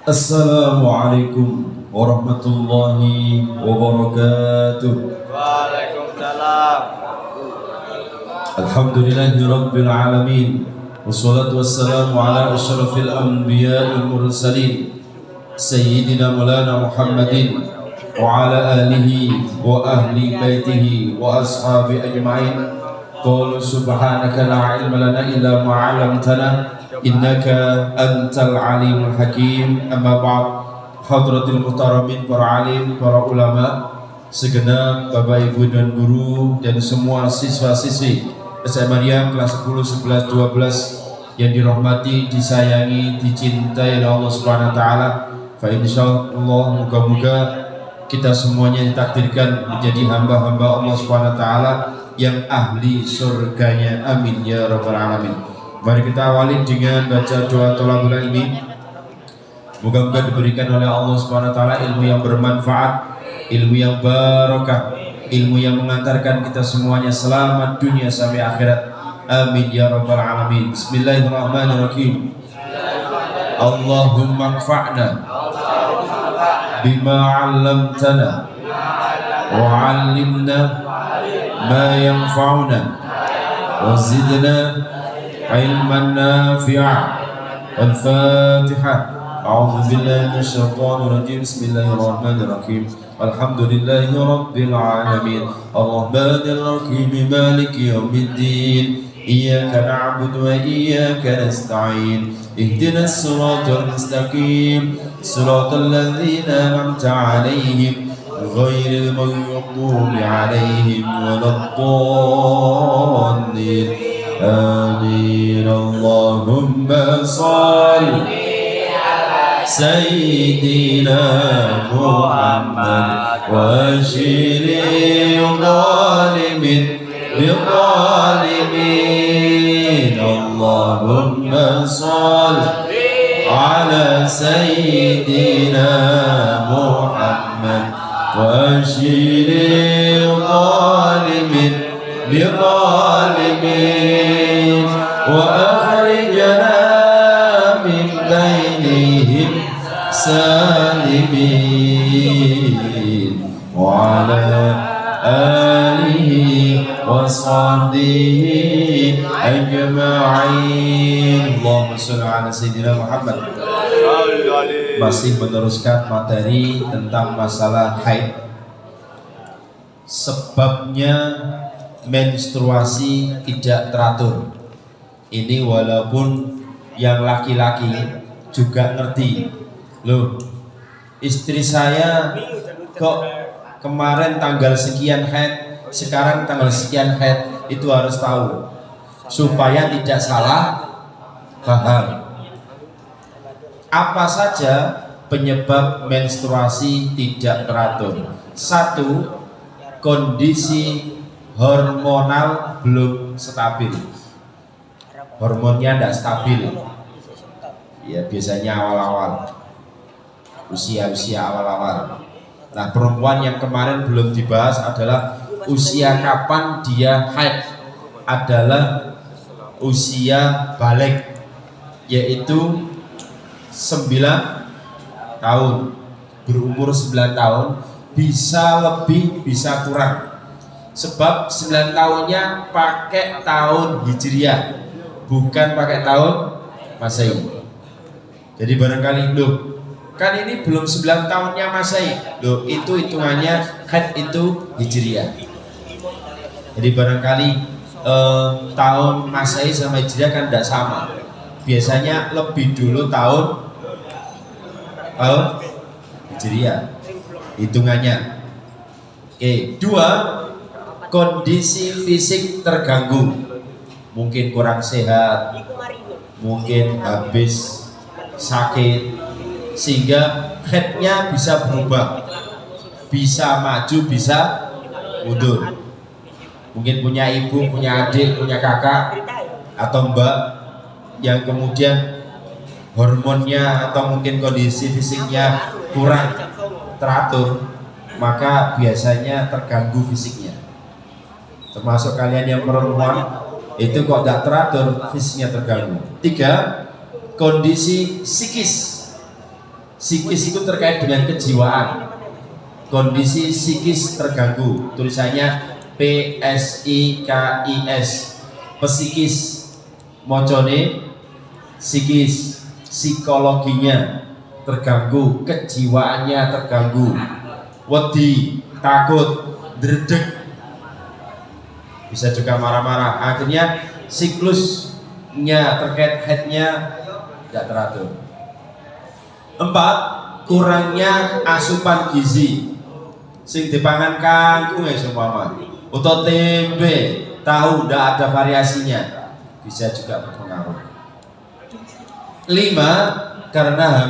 Assalamualaikum warahmatullahi wabarakatuh. Waalaikumsalam. Alhamdulillahi rabbil alamin. Wassalatu wassalamu ala asyrafil anbiya'i mursalin Sayyidina Maulana Muhammadin wa ala alihi wa ahli baitihi wa ashabi ajma'in. Qul subhanaka la ilma lana illa ma 'allamtana innaka antal alimul hakim. Amma ba'd. Hadratil muhtaramin, para alim, para ulama, segenap bapak ibu dan guru, dan semua siswa-siswi SMA kelas 10, 11, 12 yang dirahmati, disayangi, dicintai oleh Allah Subhanahu wa taala. Fa insyaallah moga-moga kita semuanya ditakdirkan menjadi hamba-hamba Allah Subhanahu wa taala yang ahli surganya. Amin ya rabbal alamin. Mari kita awali dengan baca doa thalabul ilmi. Moga-moga diberikan oleh Allah Subhanahu wa taala ilmu yang bermanfaat, ilmu yang barakah, ilmu yang mengantarkan kita semuanya selamat dunia sampai akhirat. Amin ya rabbal alamin. Bismillahirrahmanirrahim. Allahumma anfa'na bima 'allamtana wa 'allimna ma yanfa'una wa zidna ilman nafi'a. Al-Fatihah. A'udzu billahi minasyaitonir rajim. Bismillahirrahmanirrahim. Alhamdulillahi rabbil alamin. Arrahmanir rahim. Maliki yaumiddin. Iyyaka na'budu wa iyyaka nasta'in. Ihdinas siratal mustaqim. Siratal ladzina an'amta 'alaihim ghairil maghdubi 'alaihim waladdallin. Amin. Allahumma shalli Sayyidina Muhammad wa syiri zalimin bizalimin. Allahumma shalli ala Sayyidina Muhammad wa syiri zalimin bizalimin wa akhrijna min bainihim salimin wa ala alihi wa sahbihi ajma'in. Allahumma sholli ala sayyidina Muhammad. Masih meneruskan materi tentang masalah haid. Sebabnya menstruasi tidak teratur. Ini walaupun yang laki-laki juga ngerti. Loh, istri saya kok kemarin tanggal sekian haid, sekarang tanggal sekian haid. Itu harus tahu supaya tidak salah paham. Apa saja penyebab menstruasi tidak teratur? Satu, kondisi hormonal belum stabil. Hormonnya tidak stabil. Ya, biasanya awal-awal, usia-usia awal-awal. Nah, perempuan yang kemarin belum dibahas adalah usia kapan dia haid, adalah usia balik, yaitu 9 tahun. Berumur 9 tahun, bisa lebih bisa kurang. Sebab 9 tahunnya pakai tahun Hijriah, bukan pakai tahun Masehi. Jadi barangkali, loh, kan ini belum 9 tahunnya Masehi. Loh, itu hitungannya haid itu Hijriah. Jadi barangkali tahun Masehi sama Hijriah kan tidak sama. Biasanya lebih dulu tahun Hijriah hitungannya. Oke, 2, kondisi fisik terganggu. Mungkin kurang sehat, mungkin habis sakit, sehingga haidnya bisa berubah, bisa maju, bisa mundur. Mungkin punya ibu, punya adik, punya kakak atau mbak yang kemudian hormonnya atau mungkin kondisi fisiknya kurang teratur, maka biasanya terganggu fisiknya. Termasuk kalian yang perempuan, itu kok tidak teratur, fisiknya terganggu. 3, kondisi psikis. Psikis itu terkait dengan kejiwaan, kondisi psikis terganggu. Tulisannya PSIKIS, psikis, mocone psikis, psikologinya terganggu, kejiwaannya terganggu, wedi, takut, dredeg, bisa juga marah-marah. Akhirnya siklusnya terkait headnya tidak teratur. 4. Kurangnya asupan gizi. Sing dipangan kangkung ya seumpama, atau tempe, tahu tidak ada variasinya, bisa juga berpengaruh. 5. Karena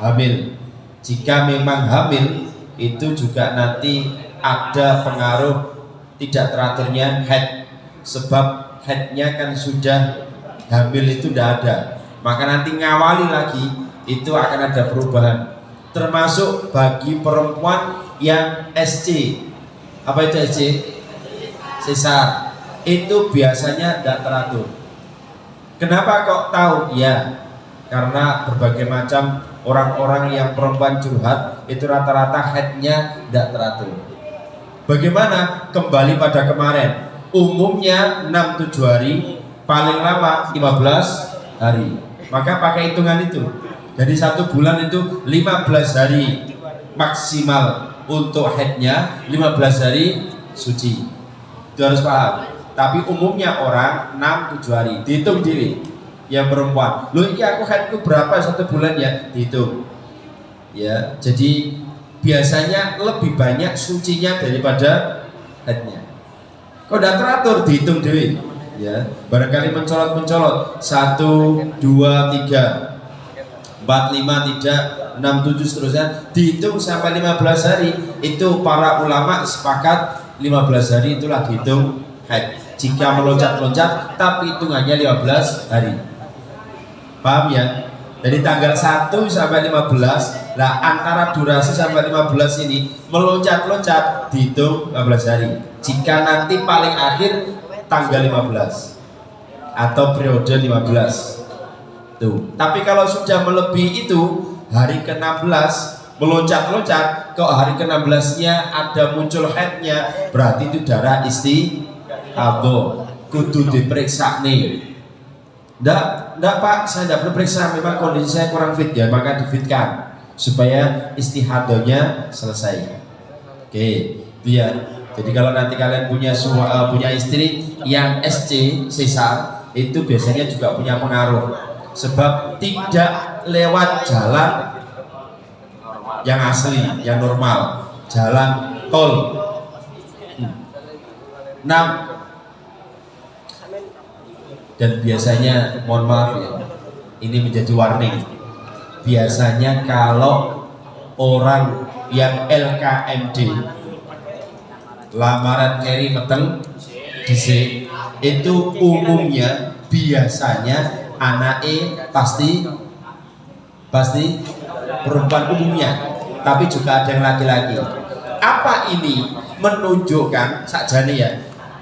hamil. Jika memang hamil, itu juga nanti ada pengaruh tidak teraturnya head, sebab headnya kan sudah hamil itu tidak ada, maka nanti ngawali lagi itu akan ada perubahan. Termasuk bagi perempuan yang SC. Apa itu SC? Sesar. Itu biasanya tidak teratur. Kenapa kok tahu? Ya, karena berbagai macam orang-orang yang perempuan curhat itu rata-rata headnya tidak teratur. Bagaimana? Kembali pada kemarin, umumnya 6-7 hari, paling lama 15 hari. Maka pakai hitungan itu. Jadi 1 bulan itu 15 hari maksimal untuk headnya, 15 hari suci. Itu harus paham. Tapi umumnya orang 6-7 hari, dihitung diri. Yang perempuan, loh ini aku headku berapa 1 bulan ya, dihitung. Ya, jadi biasanya lebih banyak sucinya daripada headnya. Kok udah teratur, dihitung diri. Ya, barangkali mencolot-mencolot 1, 2, 3, 4, 5, tidak, 6, 7 seterusnya, dihitung sampai 15 hari. Itu para ulama sepakat 15 hari itulah dihitung haid. Jika meloncat-loncat tapi hitungannya 15 hari. Paham ya? Dari tanggal 1 sampai 15, lah antara durasi sampai 15 ini meloncat-loncat dihitung 15 hari. Jika nanti paling akhir tanggal 15 atau periode 15 tuh. Tapi kalau sudah melebihi itu, hari ke-16 meloncat-loncat, kok hari ke-16 nya ada muncul headnya, berarti itu darah istihadah, kudu diperiksa nih. Nggak Pak, saya tidak perlu periksa, memang kondisi saya kurang fit ya, maka difitkan supaya istihadahnya selesai. Oke, biar. Jadi kalau nanti kalian punya istri yang SC sesar, itu biasanya juga punya pengaruh, sebab tidak lewat jalan yang asli, yang normal, jalan tol. 6. Dan biasanya, mohon maaf ya, ini menjadi warning. Biasanya kalau orang yang LKMD, lamaran keri meteng DC, itu umumnya biasanya anaknya pasti perempuan umumnya, tapi juga ada yang laki-laki. Apa ini menunjukkan sakjane ya,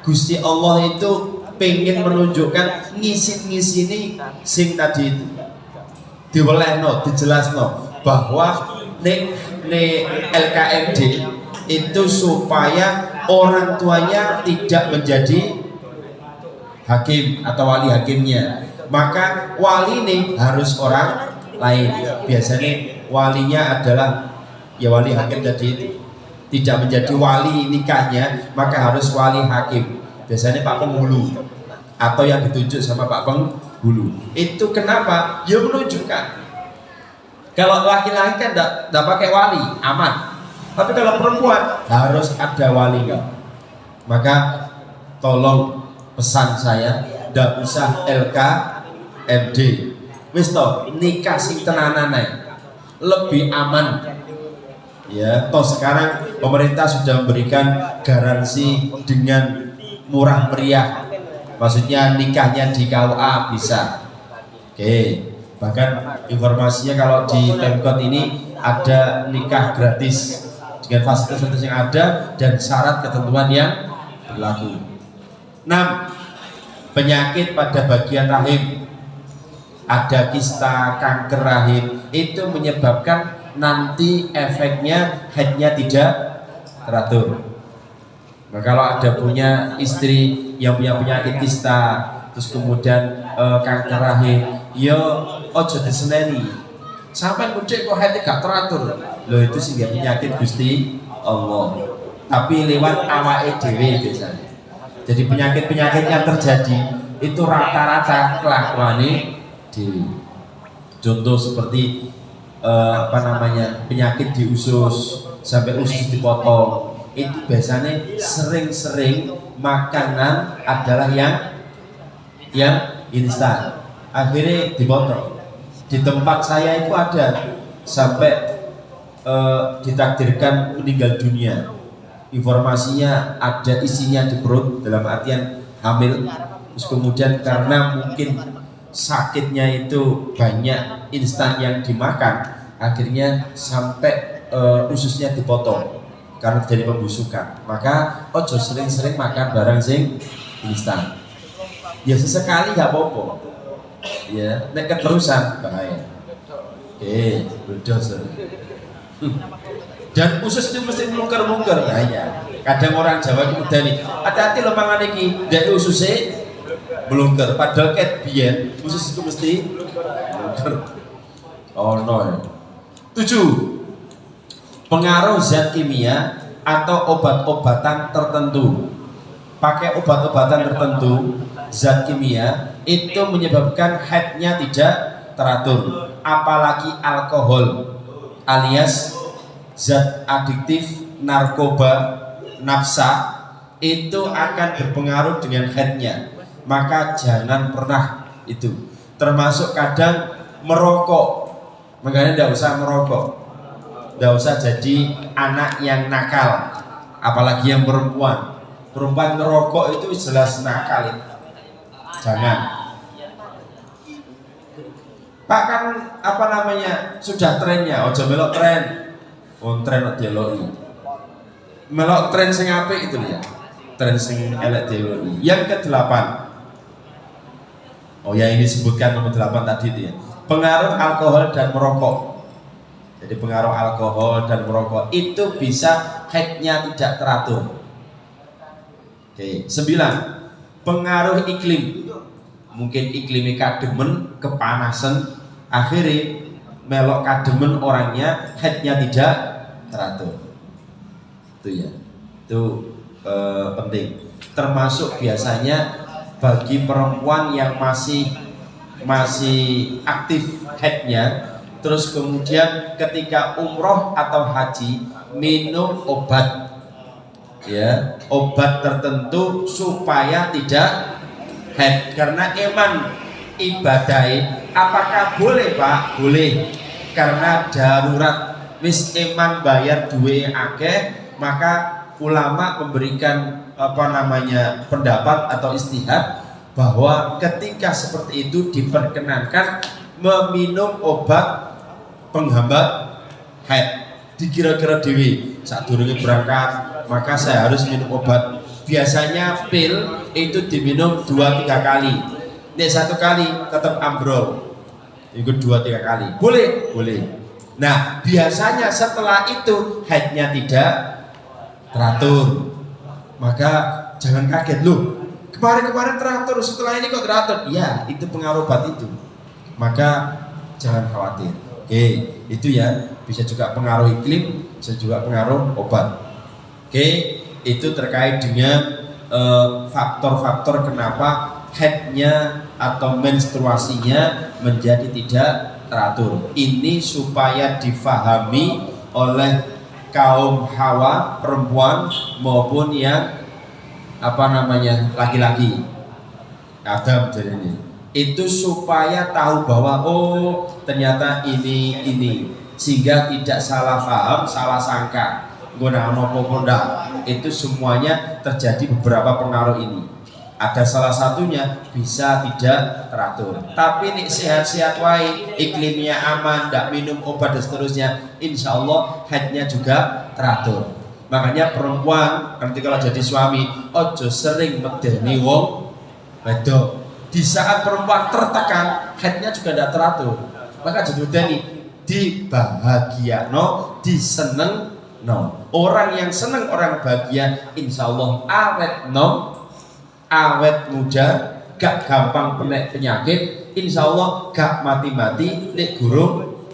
Gusti Allah itu pengen menunjukkan ngisi-ngisini sing tadi itu diwelehno, dijelasno bahwa ne LKMD itu supaya orang tuanya tidak menjadi hakim atau wali hakimnya, maka wali ini harus orang lain. Biasanya walinya adalah ya wali hakim tadi itu, tidak menjadi wali nikahnya, maka harus wali hakim. Biasanya Pak Penghulu atau yang ditunjuk sama Pak Penghulu. Itu kenapa? Ya menunjukkan kalau laki-laki kan tidak pakai wali, aman. Tapi kalau perempuan harus ada walinya. Maka tolong pesan saya, tidak usah LKMD. Wis toh, nikah sing tenanan lebih aman. Ya, toh sekarang pemerintah sudah memberikan garansi dengan murah meriah, maksudnya nikahnya di KUA bisa. Oke, bahkan informasinya kalau di Pemkot ini ada nikah gratis dengan fasilitas yang ada dan syarat ketentuan yang berlaku. 6. Penyakit pada bagian rahim. ada kista, kanker rahim, itu menyebabkan nanti efeknya haidnya tidak teratur. Nah, kalau ada punya istri yang punya penyakit kista, terus kemudian kanker rahim, ya ojo diseneni. Sampai kucek kok haidnya gak teratur. Loh itu sih penyakit Gusti Allah. Tapi lewat awake dhewe biasanya. Jadi penyakit-penyakit yang terjadi itu rata-rata kelakuane dhewe. Contoh seperti penyakit di usus sampai usus dipotong, itu biasanya sering-sering makanan adalah yang instan, akhirnya dipotong. Di tempat saya itu ada sampai ditakdirkan meninggal dunia, informasinya ada isinya di perut dalam artian hamil, terus kemudian karena mungkin sakitnya itu banyak instan yang dimakan, akhirnya sampai ususnya dipotong karena terjadi pembusukan. Maka ojo sering-sering makan barang sing instan. Ya sesekali nggak apa-apa. Ya, nek keterusan bahaya. Oke, bulldozer. Dan usus itu mesti mungker-mungker. Ya. Kadang orang Jawa itu udah nih, hati-hati lo mangan iki, dari ususnya melungker, padahal ket biyen usus itu mesti melungker. Oh no. 7. Pengaruh zat kimia atau obat-obatan tertentu. Pakai obat-obatan tertentu, zat kimia itu menyebabkan haidnya tidak teratur. Apalagi alkohol alias zat adiktif, narkoba, nafsa, itu akan berpengaruh dengan haidnya. Maka jangan pernah itu. Termasuk kadang merokok. Makanya tidak usah merokok, tidak usah jadi anak yang nakal. Apalagi yang perempuan. Perempuan merokok itu jelas nakal. Jangan. Pak kan sudah trennya. Ojo melok tren. Tren dieloi. Melok tren sing apik itu ya. Tren sing elek dieloi. Yang ke-8. Oh ya, ini disebutkan nomor 8 tadi itu ya. Pengaruh alkohol dan merokok. Jadi pengaruh alkohol dan merokok itu bisa haidnya tidak teratur. Oke, 9. Pengaruh iklim. Mungkin iklimnya kademen, kepanasan, akhirnya melok kademen orangnya, haidnya tidak teratur. Itu ya. Itu penting. Termasuk biasanya bagi perempuan yang masih aktif haidnya, terus kemudian ketika umroh atau haji minum obat, ya, obat tertentu supaya tidak haid. Karena eman ibadah, apakah boleh Pak? Boleh, karena darurat. Wis eman bayar duwe akeh, maka ulama memberikan pendapat atau istihad bahwa ketika seperti itu diperkenankan meminum obat penghambat haid. Dikira-kira dewi saat durunge berangkat, maka saya harus minum obat. Biasanya pil itu diminum 2-3 kali. Nek 1 kali tetap ambrol. Itu 2-3 kali. Boleh. Nah, biasanya setelah itu haidnya tidak teratur. Maka jangan kaget, loh kemarin teratur, setelah ini kok teratur. Ya, itu pengaruh obat itu. Maka jangan khawatir. Oke, itu ya, bisa juga pengaruh iklim, bisa juga pengaruh obat. Oke, itu terkait dengan faktor-faktor kenapa haidnya atau menstruasinya menjadi tidak teratur. Ini supaya difahami oleh kaum hawa, perempuan maupun yang laki-laki, Adam jadi ini. Itu supaya tahu bahwa ternyata ini, sehingga tidak salah paham, salah sangka. Itu semuanya terjadi beberapa pengaruh ini. Ada salah satunya bisa tidak teratur. Tapi nih sehat-sehat wae, iklimnya aman, tidak minum obat dan seterusnya, insya Allah haidnya juga teratur. Makanya perempuan nanti kalau jadi suami, ojo sering medeni wong wedok. Di saat perempuan tertekan, haidnya juga tidak teratur. Maka jadi dibahagiano, disenengno. Orang yang seneng, orang bahagia, insya Allah awet nom, awet muda, gak gampang kena penyakit, insya Allah gak mati-mati, nek gurung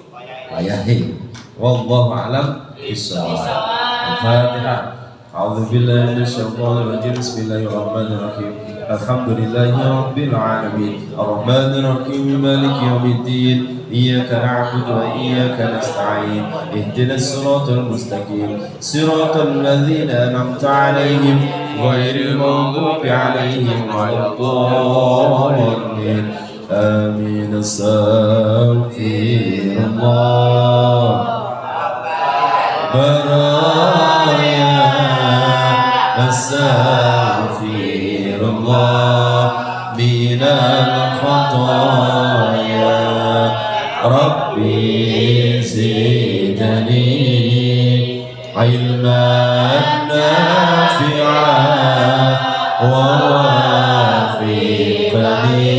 wayahe. Wallahu a'lam bishawab. Al-Fatihah. A'udzu billahi minasyaitonir rajim. Bismillahirrahmanirrahim. Alhamdulillahi rabbil alamin. Arrahmanir rahim. Maliki yaumiddin. Iyyaka na'budu wa iyyaka nasta'in. Ihdinas siratal mustaqim. Siratal ladzina an'amta 'alaihim ghairil maghdubi 'alaihim waladdallin. Amin. Astaghfirullah. Baraya astaghfirullah minal khataya Rabbi zidni ilman nafi'an wa wafiqni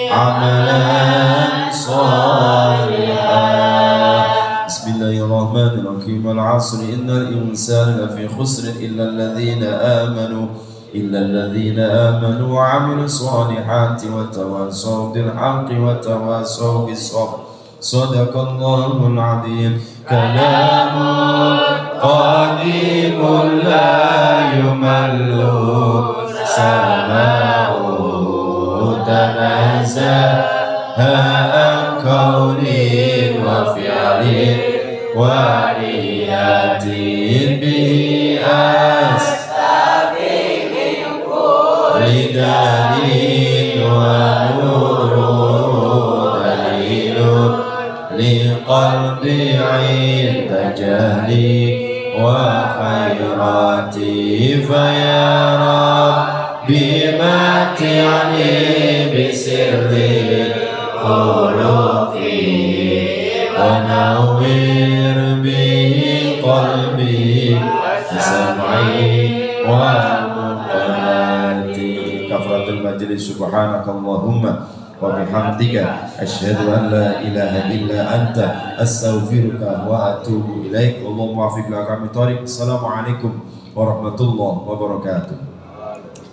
amalan salihan. Bismillahirrahmanirrahim. Al-'asri innal insana lafi khusr illa alladhina amanu wa 'amilus solihati wa tawassaw bil haqqi wa tawassaw bis sabr. Shadaqallahul 'azim. Kalamun qadimun la yumallu sama'u tanazzaha an kaunin wa fi'lin wa niyatin bi astaghfirin lidalin wa nurun dalilun liqalbi 'inda jahli wa khairati fa ya rabbi mati'ani bisirri qulubi wa nawwir bi qalbi sam'i wa muqallati. Kafaratul majlis. Subhanakallahumma wa bihamdika asyhadu an la ilaha illa anta astaghfiruka wa atubu ilaik. Allahumma waffiq lana min thariq. Assalamualaikum warahmatullahi wabarakatuh.